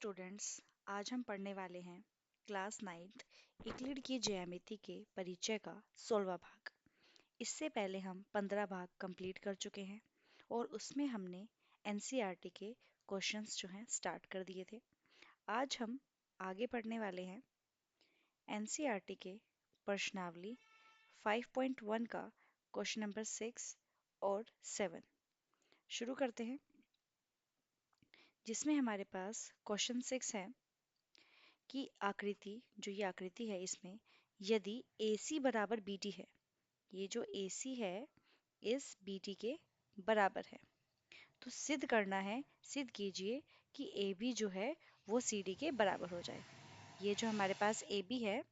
Students, आज हम पढ़ने वाले हैं क्लास 9th यूक्लिड की ज्यामिति के परिचय का 16वां भाग। इससे पहले हम 15 भाग कंप्लीट कर चुके हैं और उसमें हमने एनसीईआरटी के क्वेश्चंस जो हैं स्टार्ट कर दिए थे। आज हम आगे पढ़ने वाले हैं एनसीईआरटी के प्रश्नावली 5.1 का क्वेश्चन नंबर 6 और 7 शुरू करते हैं, जिसमें हमारे पास क्वेश्चन 6 है कि आकृति, जो ये आकृति है, इसमें यदि AC बराबर BD है, ये जो AC है इस BD के बराबर है, तो सिद्ध करना है, सिद्ध कीजिए कि AB जो है वो CD के बराबर हो जाए। ये जो हमारे पास AB है,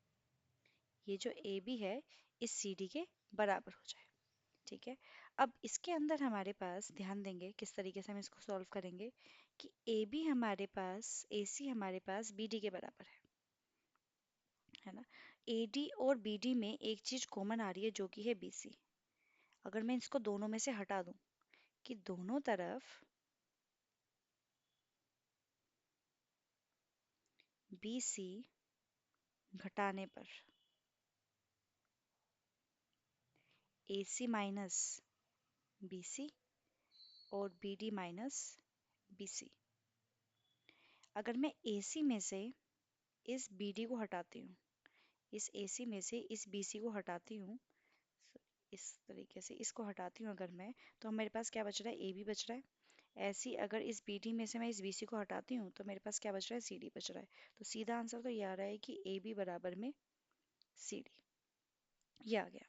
ये जो AB है इस CD के बराबर हो जाए। ठीक है। अब इसके अंदर हमारे पास ध्यान देंगे किस तरीके से हम इसको सॉल्व करेंगे कि AB हमारे पास, AC हमारे पास BD के बराबर है ना। AD और BD में एक चीज कॉमन आ रही है जो कि है BC। अगर मैं इसको दोनों में से हटा दूं कि दोनों तरफ BC घटाने पर AC माइनस BC और BD माइनस BC, अगर मैं AC में से इस BD को हटाती हूँ, इस AC में से इस BC को हटाती हूँ, इस तरीके से इसको हटाती हूँ अगर मैं, तो मेरे पास क्या बच रहा है, AB बच रहा है। ऐसी अगर इस BD में से मैं इस BC को हटाती हूँ तो मेरे पास क्या बच रहा है, CD बच रहा है। तो सीधा आंसर तो ये आ रहा है कि AB बराबर में CD, ये आ गया।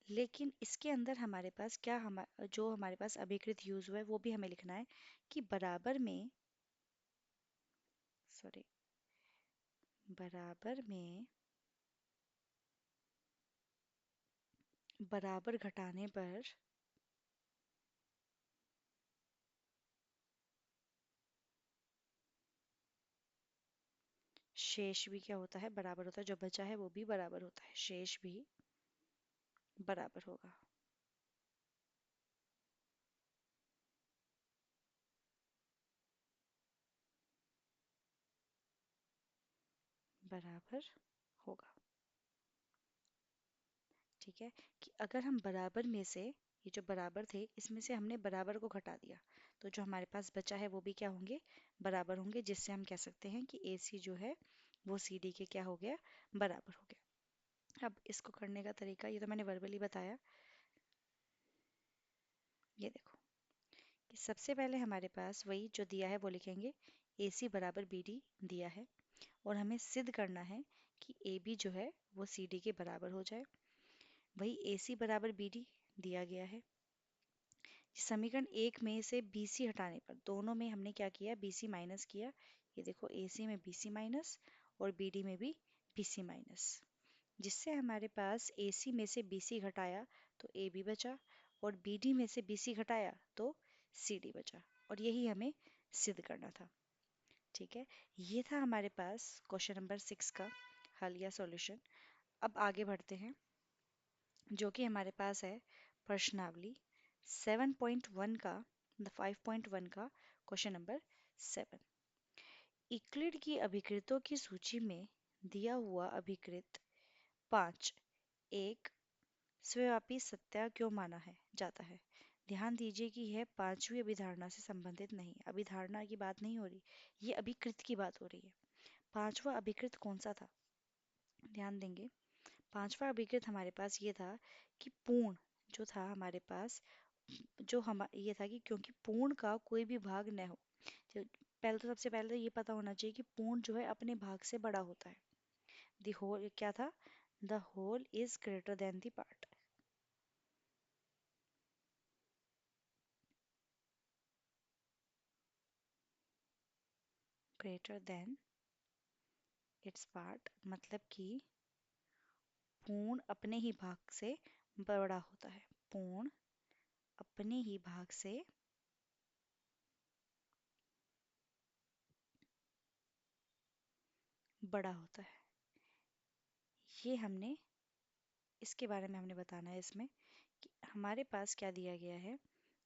लेकिन इसके अंदर हमारे पास क्या, जो हमारे पास अभिकृत यूज हुआ है वो भी हमें लिखना है कि बराबर में, सॉरी, बराबर में बराबर घटाने पर शेष भी क्या होता है, बराबर होता है। जो बचा है वो भी बराबर होता है, शेष भी बराबर होगा। बराबर होगा। ठीक है, कि अगर हम बराबर में से, ये जो बराबर थे इसमें से हमने बराबर को घटा दिया, तो जो हमारे पास बचा है वो भी क्या होंगे, बराबर होंगे, जिससे हम कह सकते हैं कि AC जो है वो CD के क्या हो गया, बराबर हो गया। अब इसको करने का तरीका, ये तो मैंने वर्बली बताया। ये देखो कि सबसे पहले हमारे पास वही जो दिया है वो लिखेंगे, AC बराबर BD दिया है और हमें सिद्ध करना है कि AB जो है वो CD के बराबर हो जाए। वही AC बराबर BD दिया गया है। समीकरण 1 में से BC हटाने पर, दोनों में हमने क्या किया, BC माइनस किया। ये देखो AC में BC माइनस और BD में भी BC माइनस, जिससे हमारे पास AC में से BC घटाया तो AB बचा और BD में से BC घटाया तो CD बचा, और यही हमें सिद्ध करना था। ठीक है, ये था हमारे पास क्वेश्चन नंबर 6 का हल या सॉल्यूशन। अब आगे बढ़ते हैं, जो कि हमारे पास है प्रश्नावली 7.1 का, 5.1 का क्वेश्चन नंबर 7। यूक्लिड की अभिकृतों की सूची में दिया हुआ अभिकृत 5 एक स्वव्यापी सत्य क्यों माना है जाता है। ध्यान दीजिए कि यह पांचवी अभिधारणा से संबंधित नहीं, अभिधारणा की बात नहीं हो रही, ये अभिकृत की बात हो रही है। पांचवा अभिकृत कौन सा था, ध्यान देंगे। पांचवा अभिकृत हमारे पास ये था कि पूर्ण जो था हमारे पास, जो हम ये था कि क्योंकि पूर्ण का कोई भी भाग न हो। तो पहले तो, सबसे पहले तो ये पता होना चाहिए कि पूर्ण जो है अपने भाग से बड़ा होता है। द होल क्या था, the whole is greater than the part. Greater than its part मतलब कि पूर्ण अपने ही भाग से बड़ा होता है। पूर्ण अपने ही भाग से बड़ा होता है। ये हमने, इसके बारे में हमने बताना है इसमें कि हमारे पास क्या दिया गया है।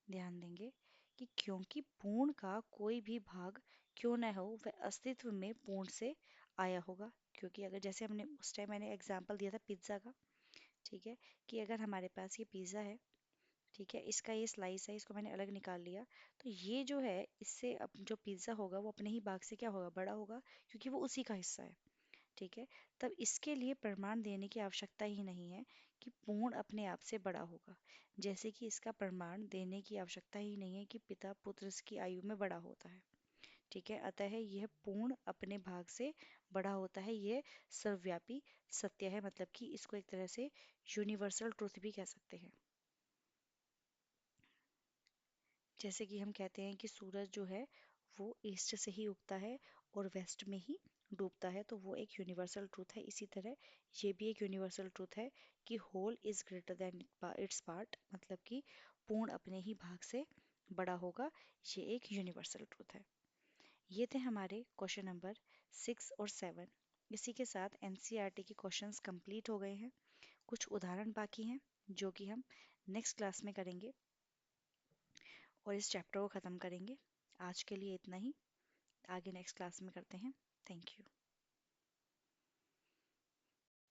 ध्यान देंगे कि क्योंकि पूर्ण का कोई भी भाग क्यों ना हो वह अस्तित्व में पूर्ण से आया होगा। क्योंकि अगर जैसे हमने उस टाइम मैंने एग्जांपल दिया था पिज्ज़ा का, ठीक है, कि अगर हमारे पास ये पिज़्ज़ा है, ठीक है, इसका ये स्लाइस है, इसको मैंने अलग निकाल लिया, तो ये जो है इससे अब जो पिज़्ज़ा होगा वो अपने ही भाग से क्या होगा, बड़ा होगा, क्योंकि वो उसी का हिस्सा है। ठीक है, तब इसके लिए प्रमाण देने की आवश्यकता ही नहीं है कि पूर्ण अपने आप से बड़ा होगा। जैसे कि इसका प्रमाण देने की आवश्यकता ही नहीं है कि पिता पुत्र की आयु में बड़ा होता है। ठीक है, अतः यह पूर्ण अपने भाग से बड़ा होता है, यह सर्वव्यापी सत्य है, मतलब कि इसको एक तरह से यूनिवर्सल ट्रुथ भी कह सकते हैं। जैसे कि हम कहते हैं कि सूरज जो है वो ईस्ट से ही उगता है और वेस्ट में ही डूबता है, तो वो एक यूनिवर्सल ट्रूथ है। इसी तरह ये भी एक यूनिवर्सल ट्रूथ है कि whole is greater than its part, मतलब कि पूर्ण अपने ही भाग से बड़ा होगा, ये एक यूनिवर्सल ट्रूथ है। ये थे हमारे क्वेश्चन नंबर 6 और 7। इसी के साथ एनसीईआरटी के क्वेश्चंस कंप्लीट हो गए हैं। कुछ उदाहरण बाकी हैं जो कि हम नेक्स्ट क्लास में करेंगे और इस चैप्टर को ख़त्म करेंगे। आज के लिए इतना ही, आगे नेक्स्ट क्लास में करते हैं। Thank you.